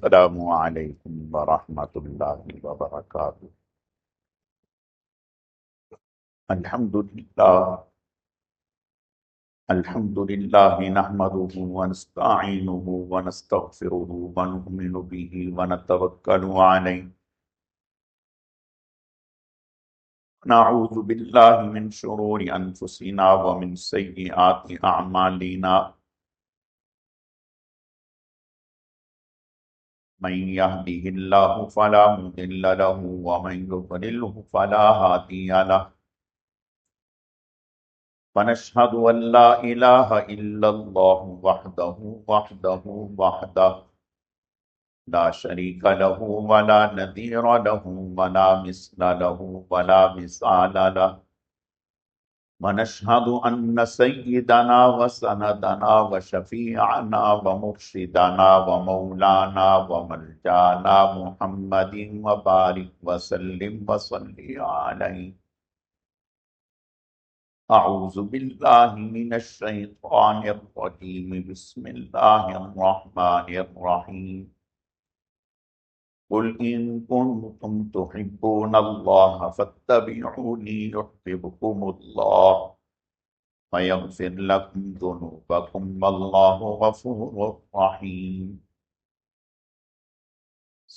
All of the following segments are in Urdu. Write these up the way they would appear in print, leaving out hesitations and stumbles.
السلام علیکم ورحمۃ اللہ وبرکاتہ۔ الحمد للہ نحمده ونستعینه ونستغفره ونؤمن به ونتوکل علیہ، نعوذ باللہ من شرور انفسنا ومن سیئات اعمالنا، من يهده اللہ فلا مضل له ومن يضلله فلا هادی له، ونشهد أن لا إله إلا الله وحده لا شريك له ولا نظير له ولا مثل له ولا مثال له، ونشهد أن سيدنا وسندنا وشفيعنا ومرشدنا ومولانا وملجانا محمد وبارك وسلم وصلي عليه۔ اعوذ باللہ من الشیطان الرجیم، بسم اللہ الرحمن الرحیم۔ قل ان کنتم تحبون اللہ فاتبعونی یحببکم اللہ ویغفر لکم ذنوبکم واللہ غفور رحیم۔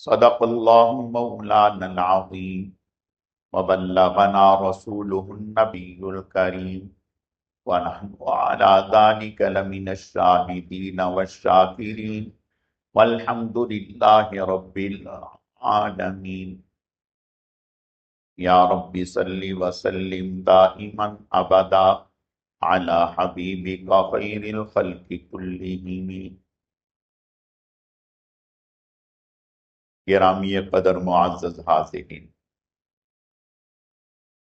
صدق اللہ مولانا العظیم وبلغنا رسوله النبي الكريم، ونحن على ذلك لمن الشاهدين والشاكرين، والحمد لله رب العالمين۔ يا رب صل وسلم دائما ابدا على حبيبك خير الخلق كلهم۔ گرامی قدر معزز حاضرین،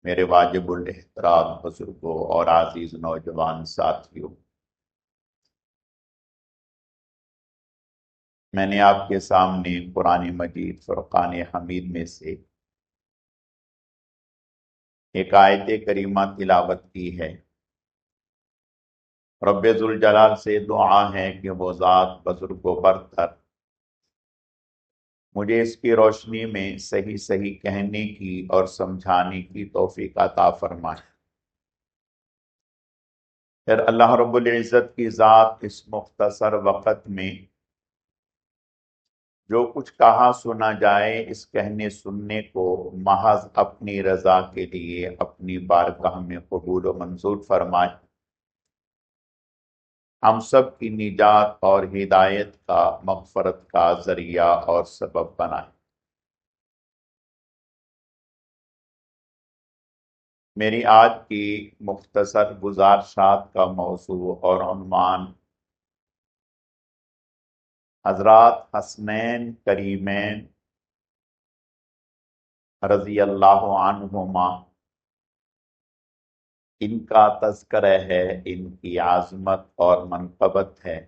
میرے واجب الاحترام بزرگوں اور عزیز نوجوان ساتھیوں، میں نے آپ کے سامنے قرآن مجید فرقان حمید میں سے ایک آیت کریمہ تلاوت کی ہے۔ رب ذوالجلال سے دعا ہے کہ وہ ذات بزرگ و برتر مجھے اس کی روشنی میں صحیح صحیح کہنے کی اور سمجھانے کی توفیق عطا فرمائے۔ پھر اللہ رب العزت کی ذات اس مختصر وقت میں جو کچھ کہا سنا جائے، اس کہنے سننے کو محض اپنی رضا کے لیے اپنی بارگاہ میں قبول و منظور فرمائے، ہم سب کی نجات اور ہدایت کا، مغفرت کا ذریعہ اور سبب بنائے۔ میری آج کی مختصر گزارشات کا موضوع اور عنوان حضرات حسنین کریمین رضی اللہ عنہما، ان کا تذکرہ ہے، ان کی عظمت اور منقبت ہے،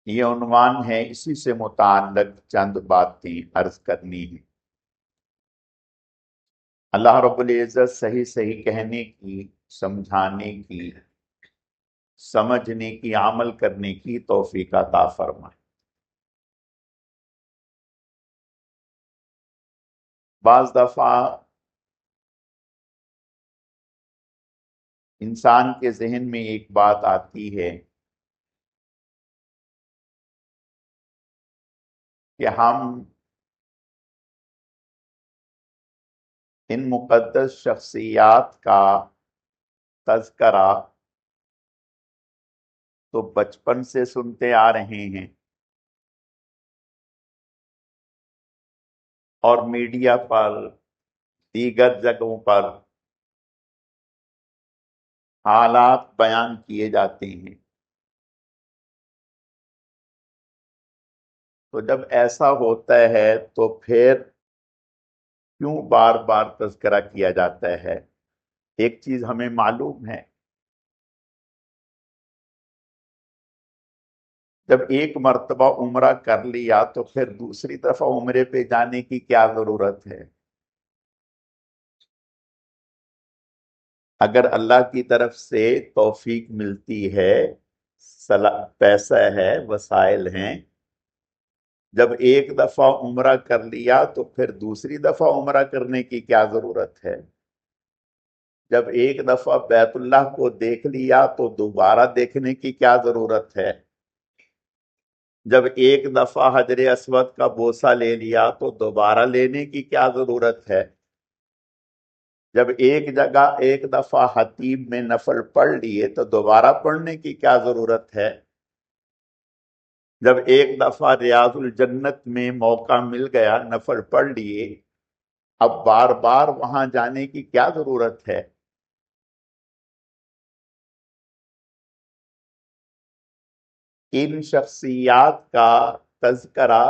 یہ عنوان ہے۔ اسی سے متعلق چند باتیں عرض کرنی ہیں۔ اللہ رب العزت صحیح صحیح کہنے کی، سمجھانے کی، سمجھنے کی، عمل کرنے کی توفیق عطا فرمائے۔ بعض دفعہ انسان کے ذہن میں ایک بات آتی ہے کہ ہم ان مقدس شخصیات کا تذکرہ تو بچپن سے سنتے آ رہے ہیں، اور میڈیا پر، دیگر جگہوں پر حالات بیان کیے جاتے ہیں، تو جب ایسا ہوتا ہے تو پھر کیوں بار بار تذکرہ کیا جاتا ہے؟ ایک چیز ہمیں معلوم ہے، جب ایک مرتبہ عمرہ کر لیا تو پھر دوسری دفعہ عمرے پہ جانے کی کیا ضرورت ہے؟ اگر اللہ کی طرف سے توفیق ملتی ہے، پیسہ ہے، وسائل ہیں، جب ایک دفعہ عمرہ کر لیا تو پھر دوسری دفعہ عمرہ کرنے کی کیا ضرورت ہے؟ جب ایک دفعہ بیت اللہ کو دیکھ لیا تو دوبارہ دیکھنے کی کیا ضرورت ہے؟ جب ایک دفعہ حجر اسود کا بوسہ لے لیا تو دوبارہ لینے کی کیا ضرورت ہے؟ جب ایک جگہ ایک دفعہ حتیم میں نفل پڑھ لیے تو دوبارہ پڑھنے کی کیا ضرورت ہے؟ جب ایک دفعہ ریاض الجنت میں موقع مل گیا نفل پڑھ لیے، اب بار بار وہاں جانے کی کیا ضرورت ہے؟ ان شخصیات کا تذکرہ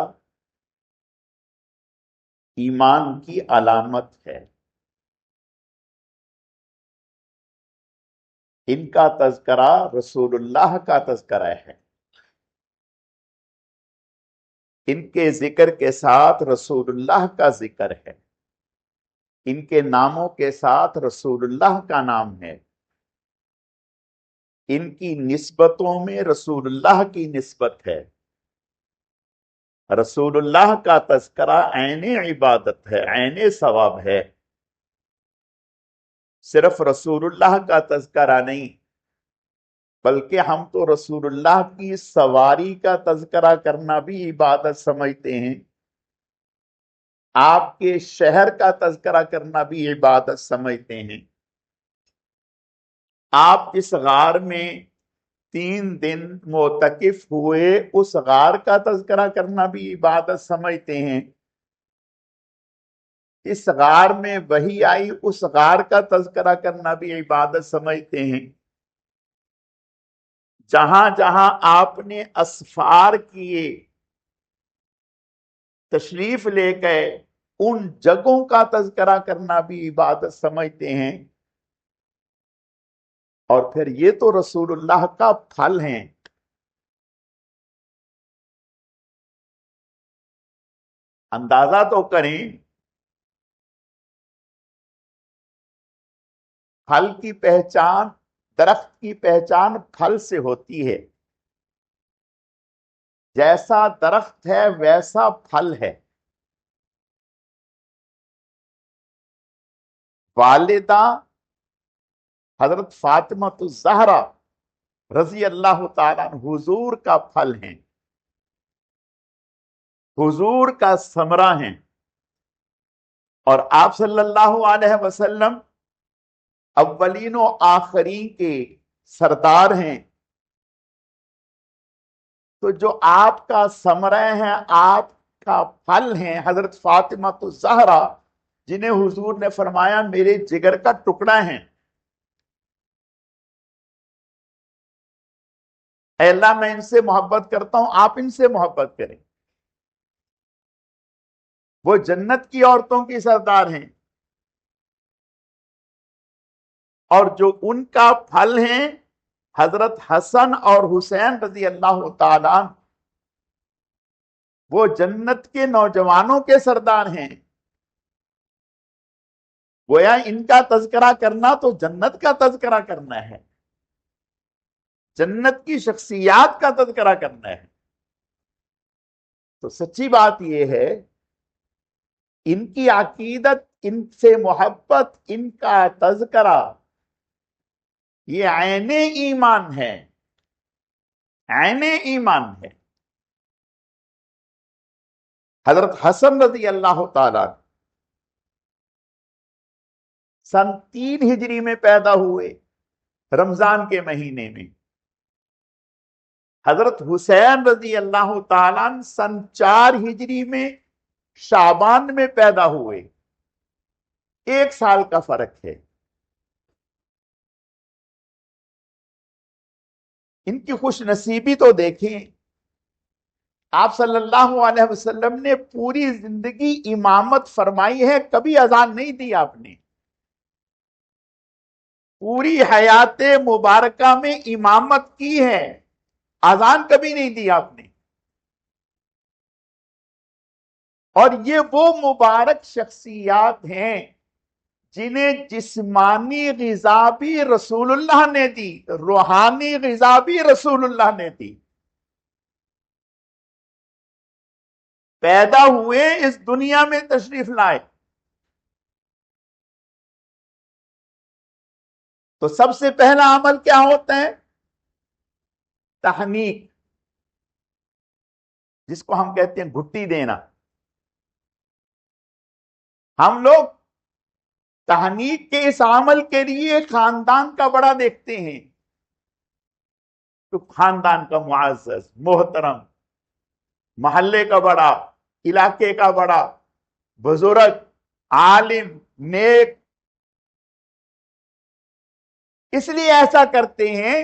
ایمان کی علامت ہے، ان کا تذکرہ رسول اللہ کا تذکرہ ہے، ان کے ذکر کے ساتھ رسول اللہ کا ذکر ہے، ان کے ناموں کے ساتھ رسول اللہ کا نام ہے، ان کی نسبتوں میں رسول اللہ کی نسبت ہے۔ رسول اللہ کا تذکرہ عین عبادت ہے، عین ثواب ہے، صرف رسول اللہ کا تذکرہ نہیں بلکہ ہم تو رسول اللہ کی سواری کا تذکرہ کرنا بھی عبادت سمجھتے ہیں، آپ کے شہر کا تذکرہ کرنا بھی عبادت سمجھتے ہیں، آپ اس غار میں 3 دن معتکف ہوئے اس غار کا تذکرہ کرنا بھی عبادت سمجھتے ہیں، اس غار میں وحی آئی اس غار کا تذکرہ کرنا بھی عبادت سمجھتے ہیں، جہاں جہاں آپ نے اسفار کیے تشریف لے گئے ان جگہوں کا تذکرہ کرنا بھی عبادت سمجھتے ہیں، اور پھر یہ تو رسول اللہ کا پھل ہیں۔ اندازہ تو کریں، پھل کی پہچان، درخت کی پہچان پھل سے ہوتی ہے، جیسا درخت ہے ویسا پھل ہے۔ والدہ حضرت فاطمہ الزہرا رضی اللہ تعالیٰ عنہ حضور کا پھل ہیں، حضور کا ثمرہ ہیں، اور آپ صلی اللہ علیہ وسلم اولین و آخرین کے سردار ہیں، تو جو آپ کا ثمرہ ہیں، آپ کا پھل ہیں حضرت فاطمہ الزہرا، جنہیں حضور نے فرمایا میرے جگر کا ٹکڑا ہیں، اے اللہ میں ان سے محبت کرتا ہوں، آپ ان سے محبت کریں۔ وہ جنت کی عورتوں کی سردار ہیں، اور جو ان کا پھل ہیں حضرت حسن اور حسین رضی اللہ تعالیٰ، وہ جنت کے نوجوانوں کے سردار ہیں۔ گویا ان کا تذکرہ کرنا تو جنت کا تذکرہ کرنا ہے، جنت کی شخصیات کا تذکرہ کرنا ہے۔ تو سچی بات یہ ہے، ان کی عقیدت، ان سے محبت، ان کا تذکرہ یہ عین ایمان ہے، عین ایمان ہے۔ حضرت حسن رضی اللہ تعالیٰ سن 3 ہجری میں پیدا ہوئے، رمضان کے مہینے میں۔ حضرت حسین رضی اللہ تعالیٰ سن 4 ہجری میں شعبان میں پیدا ہوئے، 1 سال کا فرق ہے۔ ان کی خوش نصیبی تو دیکھیں، آپ صلی اللہ علیہ وسلم نے پوری زندگی امامت فرمائی ہے، کبھی اذان نہیں دی آپ نے، پوری حیات مبارکہ میں امامت کی ہے، اذان کبھی نہیں دی آپ نے۔ اور یہ وہ مبارک شخصیات ہیں جنہیں جسمانی غذا بھی رسول اللہ نے دی، روحانی غذا بھی رسول اللہ نے دی۔ پیدا ہوئے اس دنیا میں تشریف لائے تو سب سے پہلا عمل کیا ہوتا ہے؟ تحنیک، جس کو ہم کہتے ہیں گھٹی دینا. ہم لوگ تحنیک کے اس عمل کے لیے خاندان کا بڑا دیکھتے ہیں، تو خاندان کا معزز محترم، محلے کا بڑا، علاقے کا بڑا، بزرگ، عالم، نیک، اس لیے ایسا کرتے ہیں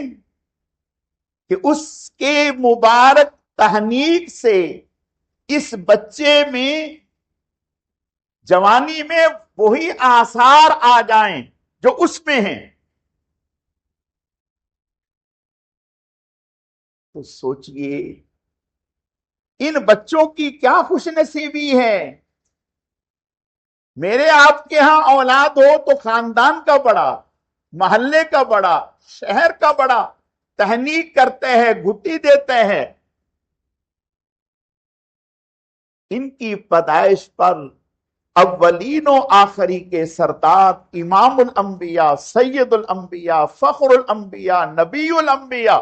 کہ اس کے مبارک تحنیک سے اس بچے میں جوانی میں وہی آثار آ جائیں جو اس میں ہیں. تو سوچئے ان بچوں کی کیا خوش نصیبی ہے. میرے آپ کے ہاں اولاد ہو تو خاندان کا بڑا، محلے کا بڑا، شہر کا بڑا تحنیک کرتے ہیں، گھٹی دیتے ہیں. ان کی پیدائش پر اولین و آخری کے سردار امام الانبیاء، سید الانبیاء، فخر الانبیاء، نبی الانبیاء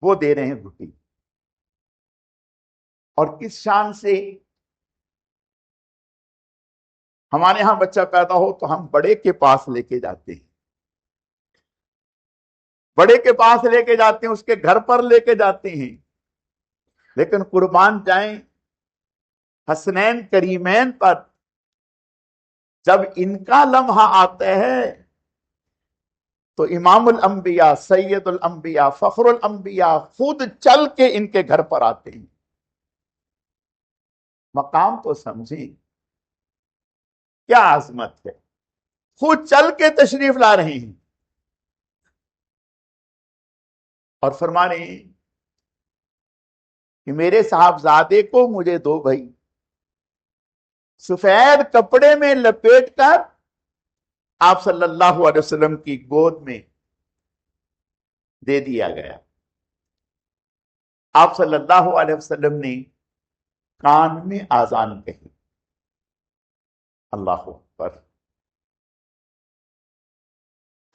وہ دے رہے ہیں گھٹی. اور کس شان سے؟ ہمارے ہاں بچہ پیدا ہو تو ہم بڑے کے پاس لے کے جاتے ہیں، بڑے کے پاس لے کے جاتے ہیں، اس کے گھر پر لے کے جاتے ہیں. لیکن قربان جائیں حسنین کریمین پر، جب ان کا لمحہ آتا ہے تو امام الانبیاء، سید الانبیاء، فخر الانبیاء خود چل کے ان کے گھر پر آتے ہیں. مقام تو سمجھیں کیا عظمت ہے، خود چل کے تشریف لا رہے ہیں اور فرما رہے ہیں کہ میرے صاحبزادے کو مجھے دو بھائی. سفید کپڑے میں لپیٹ کر آپ صلی اللہ علیہ وسلم کی گود میں دے دیا گیا. آپ صلی اللہ علیہ وسلم نے کان میں آذان کہی. اللہ اکبر.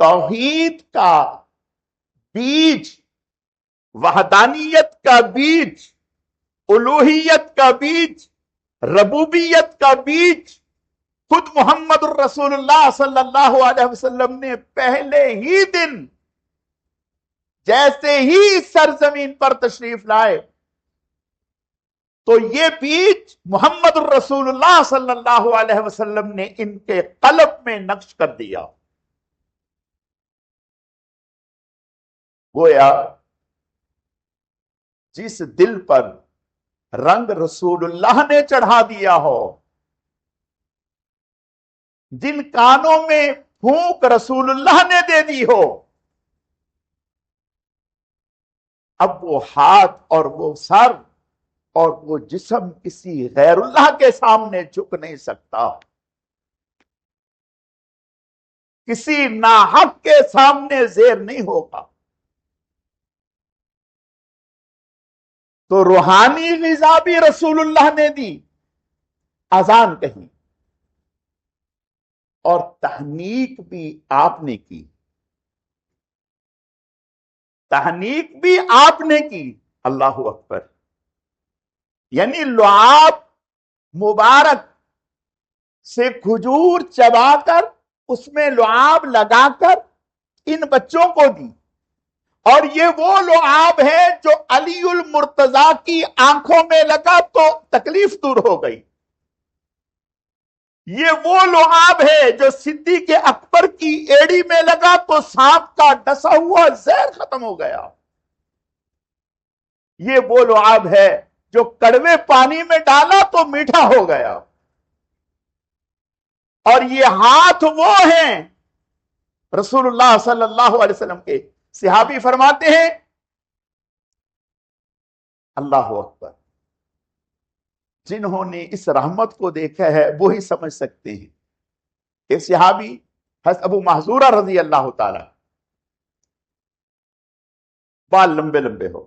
توحید کا بیج، وحدانیت کا بیج، الوہیت کا بیج، ربوبیت کا بیج خود محمد الرسول اللہ صلی اللہ علیہ وسلم نے پہلے ہی دن جیسے ہی اس سرزمین پر تشریف لائے تو یہ بیج محمد الرسول اللہ صلی اللہ علیہ وسلم نے ان کے قلب میں نقش کر دیا. گویا جس دل پر رنگ رسول اللہ نے چڑھا دیا ہو، جن کانوں میں پھونک رسول اللہ نے دے دی ہو، اب وہ ہاتھ اور وہ سر اور وہ جسم کسی غیر اللہ کے سامنے جھک نہیں سکتا، کسی ناحق کے سامنے زیر نہیں ہوگا. تو روحانی غذا بھی رسول اللہ نے دی، اذان کہی، اور تحنیک بھی آپ نے کی، تحنیک بھی آپ نے کی. اللہ اکبر. یعنی لعاب مبارک سے کھجور چبا کر اس میں لعاب لگا کر ان بچوں کو دی. اور یہ وہ لعاب ہے جو علی المرتضی کی آنکھوں میں لگا تو تکلیف دور ہو گئی. یہ وہ لعاب ہے جو صدیق اکبر کی ایڑی میں لگا تو سانپ کا ڈسا ہوا زہر ختم ہو گیا. یہ وہ لعاب ہے جو کڑوے پانی میں ڈالا تو میٹھا ہو گیا. اور یہ ہاتھ وہ ہیں رسول اللہ صلی اللہ علیہ وسلم کے. صحابی فرماتے ہیں اللہ اکبر، جنہوں نے اس رحمت کو دیکھا ہے وہی سمجھ سکتے ہیں. ایک صحابی حضرت ابو محذورہ رضی اللہ تعالی، بال لمبے لمبے ہو،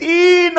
3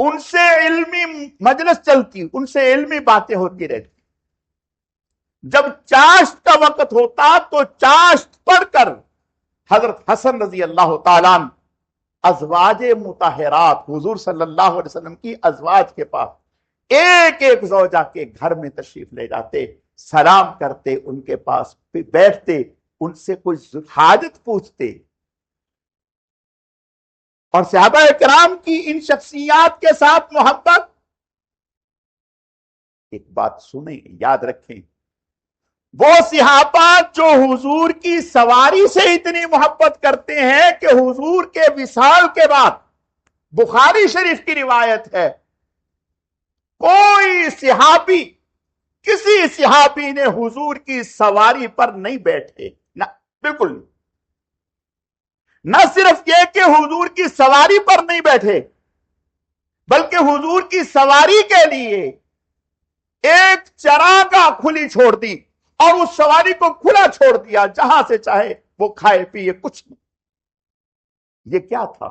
ان سے علمی مجلس چلتی، ان سے علمی باتیں ہوتی رہتی. جب چاشت کا وقت ہوتا تو چاشت پڑھ کر حضرت حسن رضی اللہ تعالیٰ ازواج مطہرات حضور صلی اللہ علیہ وسلم کی ازواج کے پاس ایک ایک زوجہ کے گھر میں تشریف لے جاتے، سلام کرتے، ان کے پاس بیٹھتے، ان سے کچھ حاجت پوچھتے. اور صحابہ کرام کی ان شخصیات کے ساتھ محبت. ایک بات سنیں، یاد رکھیں، وہ صحابہ جو حضور کی سواری سے اتنی محبت کرتے ہیں کہ حضور کے وصال کے بعد، بخاری شریف کی روایت ہے، کوئی صحابی، کسی صحابی نے حضور کی سواری پر نہیں بیٹھے، نہ، بالکل نہیں. نہ صرف یہ کہ حضور کی سواری پر نہیں بیٹھے، بلکہ حضور کی سواری کے لیے ایک چراگاہ کھلی چھوڑ دی اور اس سواری کو کھلا چھوڑ دیا، جہاں سے چاہے وہ کھائے پیے، کچھ نہیں. یہ کیا تھا؟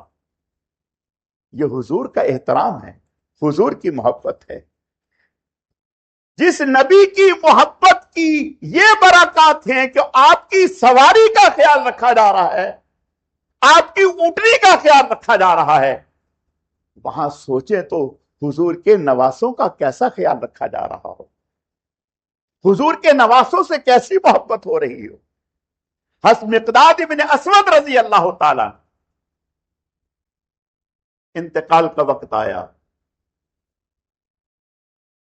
یہ حضور کا احترام ہے، حضور کی محبت ہے. جس نبی کی محبت کی یہ برکات ہیں کہ آپ کی سواری کا خیال رکھا جا رہا ہے، آپ کی اونٹنی کا خیال رکھا جا رہا ہے، وہاں سوچیں تو حضور کے نواسوں کا کیسا خیال رکھا جا رہا ہو، حضور کے نواسوں سے کیسی محبت ہو رہی ہو. حضرت مقداد ابن اسود رضی اللہ تعالی، انتقال کا وقت آیا،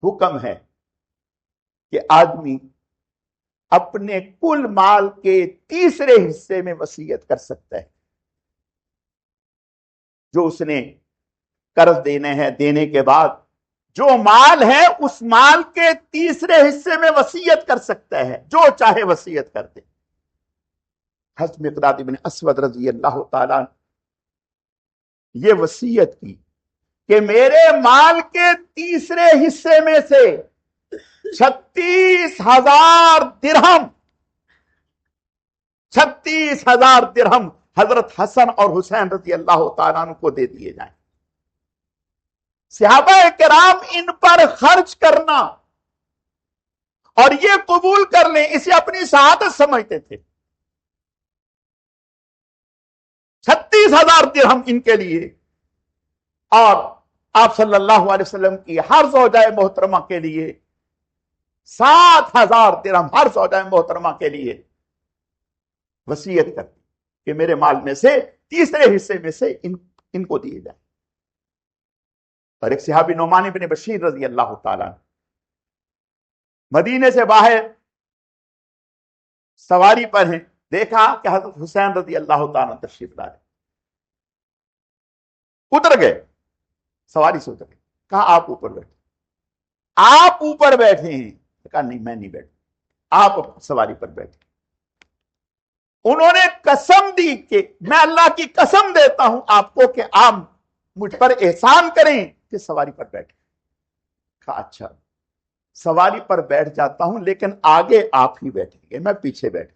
حکم ہے کہ آدمی اپنے کل مال کے تیسرے حصے میں وصیت کر سکتا ہے. جو اس نے قرض دینے ہیں، دینے کے بعد جو مال ہے اس مال کے تیسرے حصے میں وصیت کر سکتا ہے، جو چاہے وصیت کر دے. حضرت مقداد ابن اسود رضی اللہ تعالیٰ یہ وصیت کی کہ میرے مال کے تیسرے حصے میں سے 36,000 درہم 36,000 درہم حضرت حسن اور حسین رضی اللہ تعالیٰ عنہ کو دے دیے جائیں. صحابہ کرام ان پر خرچ کرنا اور یہ قبول کر لیں، اسے اپنی سعادت سمجھتے تھے. 36,000 درہم ان کے لیے، اور آپ صلی اللہ علیہ وسلم کی ہر زوجہ محترمہ کے لیے 7,000 درہم ہر زوجہ محترمہ کے لیے وصیت کرتی کہ میرے مال میں سے تیسرے حصے میں سے ان کو دیے جائیں. اور ایک صحابی نعمان بن بشیر رضی اللہ تعالیٰ مدینے سے باہر سواری پر ہیں، دیکھا کہ حضرت حسین رضی اللہ تعالیٰ تشریف لائے، اتر گئے، سواری سے اتر گئے. کہا آپ اوپر بیٹھے. آپ اوپر بیٹھے ہیں؟ کہا نہیں، میں نہیں بیٹھا، آپ سواری پر بیٹھے. انہوں نے قسم دی کہ میں اللہ کی قسم دیتا ہوں آپ کو کہ آپ مجھ پر احسان کریں کہ سواری پر بیٹھے. کہا اچھا، سواری پر بیٹھ جاتا ہوں، لیکن آگے آپ ہی بیٹھیں گے، میں پیچھے بیٹھ.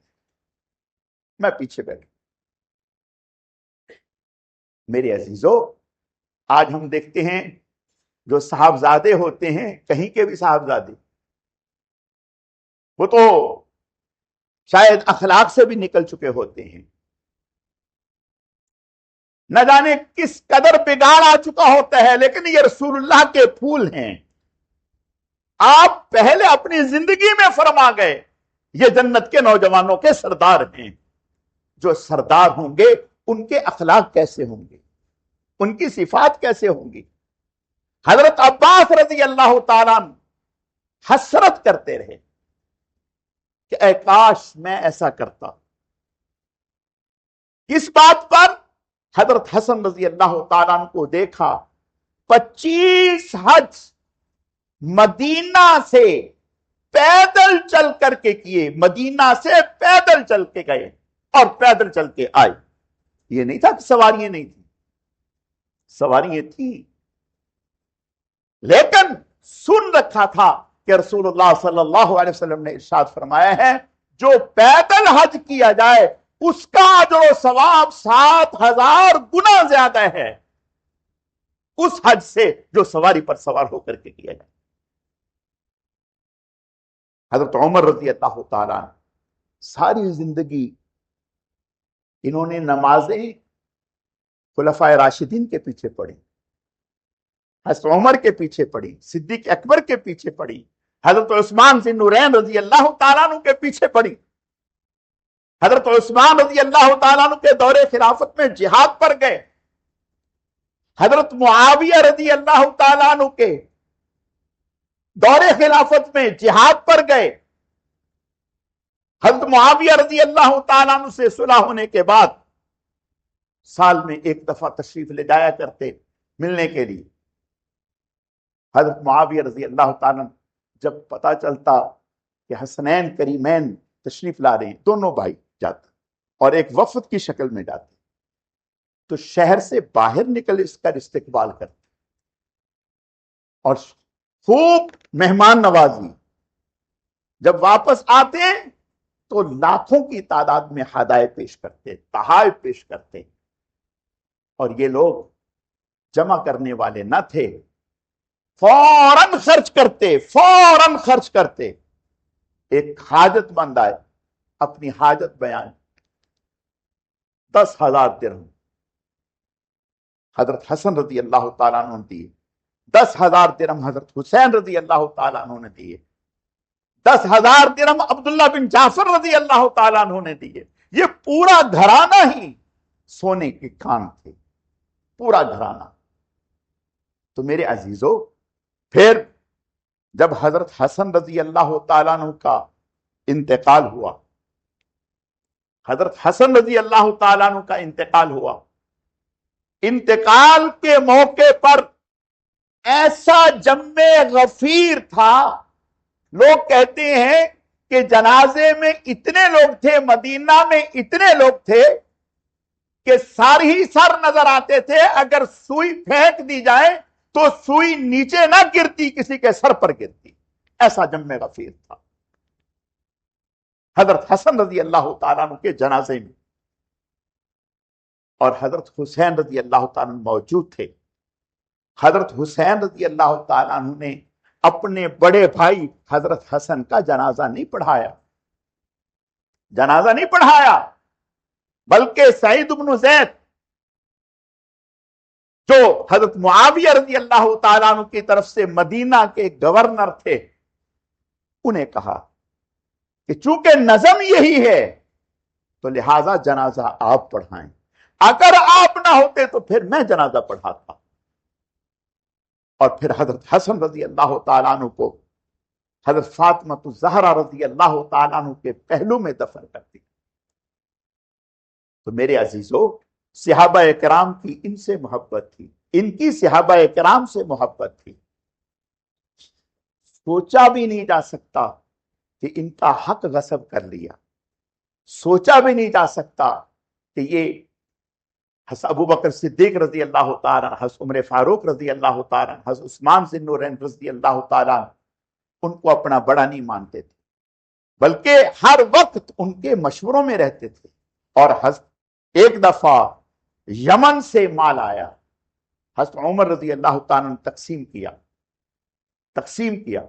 میرے عزیزو، آج ہم دیکھتے ہیں جو صاحبزادے ہوتے ہیں، کہیں کے بھی صاحبزادے، وہ تو شاید اخلاق سے بھی نکل چکے ہوتے ہیں، نہ جانے کس قدر بگاڑ آ چکا ہوتا ہے، لیکن یہ رسول اللہ کے پھول ہیں. آپ پہلے اپنی زندگی میں فرما گئے یہ جنت کے نوجوانوں کے سردار ہیں. جو سردار ہوں گے ان کے اخلاق کیسے ہوں گے، ان کی صفات کیسے ہوں گی. حضرت عباس رضی اللہ تعالیٰ حسرت کرتے رہے کہ اے کاش میں ایسا کرتا. کس بات پر؟ حضرت حسن رضی اللہ تعالیٰ کو دیکھا 25 حج مدینہ سے پیدل چل کر کے کیے، مدینہ سے پیدل چل کے گئے اور پیدل چل کے آئے. یہ نہیں تھا کہ سواریاں نہیں تھیں، سواریاں تھیں، لیکن سن رکھا تھا کہ رسول اللہ صلی اللہ علیہ وسلم نے ارشاد فرمایا ہے جو پیدل حج کیا جائے اس کا اجر و ثواب 7,000 گنا زیادہ ہے. اس حج سے جو سواری پر سوار ہو کر کے کیا جائے۔ حضرت عمر رضی اللہ تعالیٰ ساری زندگی انہوں نے نمازیں خلفائے راشدین کے پیچھے پڑھی، حضرت عمر کے پیچھے پڑھی، صدیق اکبر کے پیچھے پڑھی، حضرت عثمان ذی النورین رضی اللہ تعالیٰ عنہ کے پیچھے پڑھی۔ حضرت عثمان رضی اللہ تعالیٰ عنہ کے دور خلافت میں جہاد پر گئے، حضرت معاویہ رضی اللہ تعالیٰ عنہ کے دور خلافت میں جہاد پر گئے۔ حضرت معاویہ رضی اللہ تعالیٰ عنہ سے صلح ہونے کے بعد سال میں ایک دفعہ تشریف لے جایا کرتے ملنے کے لیے۔ حضرت معاویہ رضی اللہ تعالیٰ عنہ جب پتا چلتا کہ حسنین کریمین تشریف لا رہے ہیں، دونوں بھائی جاتے اور ایک وفد کی شکل میں جاتے، تو شہر سے باہر نکل اس کا استقبال کرتے اور خوب مہمان نوازی۔ جب واپس آتے تو لاکھوں کی تعداد میں ہدایے پیش کرتے، تحائف پیش کرتے، اور یہ لوگ جمع کرنے والے نہ تھے، فوراً خرچ کرتے، فوراً خرچ کرتے۔ ایک حاجت مند آئے، اپنی حاجت بیان، 10,000 درہم حضرت حسن رضی اللہ تعالیٰ عنہ نے دیے، 10,000 درہم حضرت حسین رضی اللہ تعالیٰ عنہ نے دیے، 10,000 درہم عبداللہ بن جعفر رضی اللہ تعالیٰ عنہ نے دیے۔ یہ پورا گھرانہ ہی سونے کے کان تھے، پورا گھرانہ۔ تو میرے عزیزو، پھر جب حضرت حسن رضی اللہ تعالیٰ عنہ کا انتقال ہوا، حضرت حسن رضی اللہ تعالیٰ عنہ کا انتقال ہوا، انتقال کے موقع پر ایسا جم غفیر تھا، لوگ کہتے ہیں کہ جنازے میں اتنے لوگ تھے، مدینہ میں اتنے لوگ تھے کہ سر ہی سر نظر آتے تھے، اگر سوئی پھینک دی جائے تو سوئی نیچے نہ گرتی، کسی کے سر پر گرتی، ایسا جم غفیر تھا حضرت حسن رضی اللہ تعالیٰ عنہ کے جنازے میں۔ اور حضرت حسین رضی اللہ تعالیٰ عنہ موجود تھے۔ حضرت حسین رضی اللہ تعالیٰ عنہ نے اپنے بڑے بھائی حضرت حسن کا جنازہ نہیں پڑھایا، جنازہ نہیں پڑھایا، بلکہ سعید بن زید جو حضرت معاویہ رضی اللہ تعالیٰ عنہ کی طرف سے مدینہ کے گورنر تھے، انہیں کہا کہ چونکہ نظم یہی ہے تو لہذا جنازہ آپ پڑھائیں، اگر آپ نہ ہوتے تو پھر میں جنازہ پڑھاتا۔ اور پھر حضرت حسن رضی اللہ تعالیٰ عنہ کو حضرت فاطمہ الزہرا رضی اللہ تعالیٰ عنہ کے پہلو میں دفن کر دیا۔ تو میرے عزیزو، صحابہ کرام کی ان سے محبت تھی، ان کی صحابہ کرام سے محبت تھی۔ سوچا بھی نہیں جا سکتا کہ ان کا حق غصب کر لیا، سوچا بھی نہیں جا سکتا کہ یہ حضرت ابو بکر صدیق رضی اللہ تعالیٰ، حضرت عمر فاروق رضی اللہ تعالیٰ، حضرت عثمان ذی النورین رضی اللہ تعالیٰ ان کو اپنا بڑا نہیں مانتے تھے، بلکہ ہر وقت ان کے مشوروں میں رہتے تھے۔ اور ایک دفعہ یمن سے مال آیا، حضرت عمر رضی اللہ تعالیٰ نے تقسیم کیا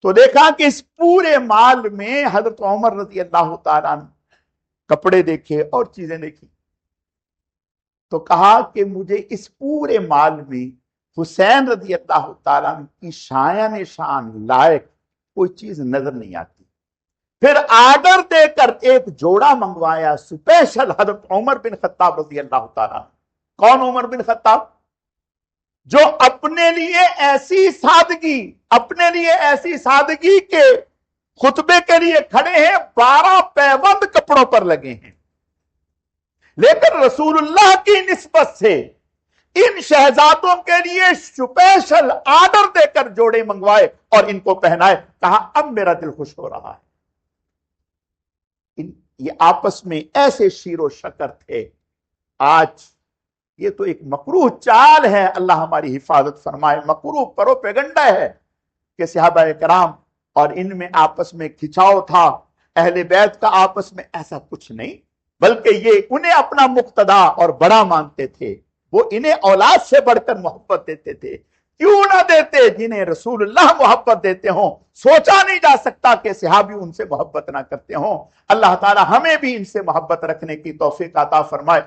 تو دیکھا کہ اس پورے مال میں حضرت عمر رضی اللہ تعالیٰ نے کپڑے دیکھے اور چیزیں دیکھی، تو کہا کہ مجھے اس پورے مال میں حسین رضی اللہ تعالیٰ کی شایان شان لائق کوئی چیز نظر نہیں آتی۔ پھر آرڈر دے کر ایک جوڑا منگوایا سپیشل حضرت عمر بن خطاب رضی اللہ تعالیٰ۔ کون عمر بن خطاب؟ جو اپنے لیے ایسی سادگی کے خطبے کے لیے کھڑے ہیں، 12 پیوند کپڑوں پر لگے ہیں، لیکن رسول اللہ کی نسبت سے ان شہزادوں کے لیے سپیشل آرڈر دے کر جوڑے منگوائے اور ان کو پہنائے، کہا اب میرا دل خوش ہو رہا ہے۔ یہ آپس میں ایسے شیر و شکر تھے۔ آج یہ تو ایک مکروہ چال ہے، اللہ ہماری حفاظت فرمائے، مکروہ پروپیگنڈا ہے کہ صحابہ کرام اور ان میں آپس میں کھچاؤ تھا، اہل بیت کا آپس میں، ایسا کچھ نہیں، بلکہ یہ انہیں اپنا مقتدا اور بڑا مانتے تھے۔ وہ انہیں اولاد سے بڑھ کر محبت دیتے تھے، کیوں نہ دیتے جنہیں رسول اللہ محبت دیتے ہوں۔ سوچا نہیں جا سکتا کہ صحابی ان سے محبت نہ کرتے ہوں۔ اللہ تعالی ہمیں بھی ان سے محبت رکھنے کی توفیق عطا فرمائے۔